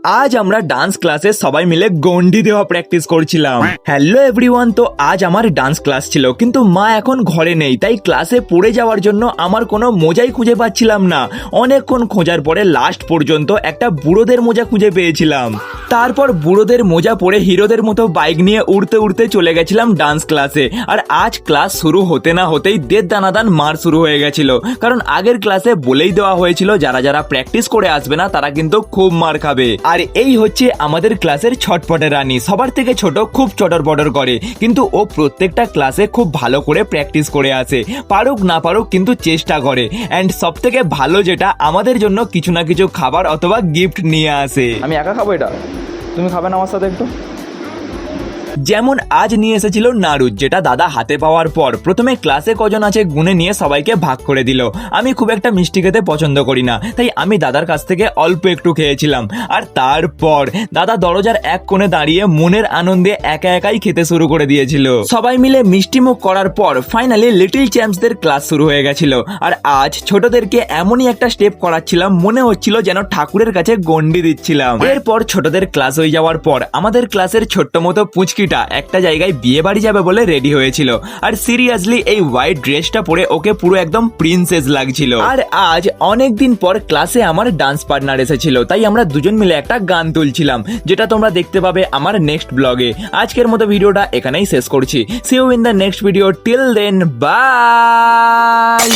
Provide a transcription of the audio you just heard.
আজ আমরা ডান্স ক্লাসে সবাই মিলে গন্ডি দেওয়া প্র্যাকটিস করছিলাম। হ্যালো এভরিওয়ান, তো আজ আমার ডান্স ক্লাস ছিল, কিন্তু মা এখন ঘরে নেই, তাই ক্লাসে পড়ে যাওয়ার জন্য আমার কোনো মোজাই খুঁজে পাচ্ছিলাম না। অনেকক্ষণ খোঁজার পরে লাস্ট পর্যন্ত একটা বুড়োদের মোজা খুঁজে পেয়েছিলাম। তারপর বুড়োদের মোজা পরে হিরোদের মতো বাইক নিয়ে উড়তে উড়তে চলে গেছিলাম ডান্স ক্লাসে। আর আজ ক্লাস শুরু হতে না হতেই দেড় দানাদান মার শুরু হয়ে গেছিল, কারণ আগের ক্লাসে বলেই দেওয়া হয়েছিল যারা যারা প্র্যাকটিস করে আসবে না তারা কিন্তু খুব মার খাবে। আর এই হচ্ছে আমাদের ক্লাসের ছটপটে রানী, সবার থেকে ছোট, খুব চটর পটর করে, কিন্তু ও প্রত্যেকটা ক্লাসে খুব ভালো করে প্র্যাকটিস করে আসে, পারুক না পারুক কিন্তু চেষ্টা করে। অ্যান্ড সব থেকে ভালো যেটা, আমাদের জন্য কিছু না কিছু খাবার অথবা গিফট নিয়ে আসে। আমি একা খাবো এটা, তুমি খাবে না আমার সাথে একটু? যেমন আজ নিয়ে এসেছিল নাড়ু, যেটা দাদা হাতে পাওয়ার পর প্রথমে ক্লাসে কজন আছে গুনে নিয়ে সবাইকে ভাগ করে দিল। আমি খুব একটা মিষ্টি খেতে পছন্দ করি না, তাই আমি দাদার কাছ থেকে অল্প একটু খেয়েছিলাম। আর তারপর দাদা দরজার এক কোণে দাঁড়িয়ে মনের আনন্দে একা একাই খেতে শুরু করে দিয়েছিল। সবাই মিলে মিষ্টি মুখ করার পর ফাইনালি লিটল চ্যাম্পসদের ক্লাস শুরু হয়ে গেছিল। আর আজ ছোটদেরকে এমনই একটা স্টেপ করাচ্ছিলাম, মনে হচ্ছিল যেন ঠাকুরের কাছে গন্ডি দিচ্ছিলাম। এরপর ছোটদের ক্লাস হয়ে যাওয়ার পর আমাদের ক্লাসের ছোট্ট মতো পুচকি একটা জায়গায় বিয়ে বাড়ি যাবে বলে রেডি হয়েছিল। আর সিরিয়াসলি এই হোয়াইট ড্রেসটা পরে ওকে পুরো একদম প্রিন্সেস লাগছিল। আর আজ অনেক দিন পর ক্লাসে আমার ডান্স পার্টনার এসেছিল, তাই আমরা দুজন মিলে একটা গান তুলছিলাম, যেটা তোমরা দেখতে পাবে আমার নেক্সট ব্লগে। আজকের মতো ভিডিওটা এখানেই শেষ করছি। See you in the next video, till then by.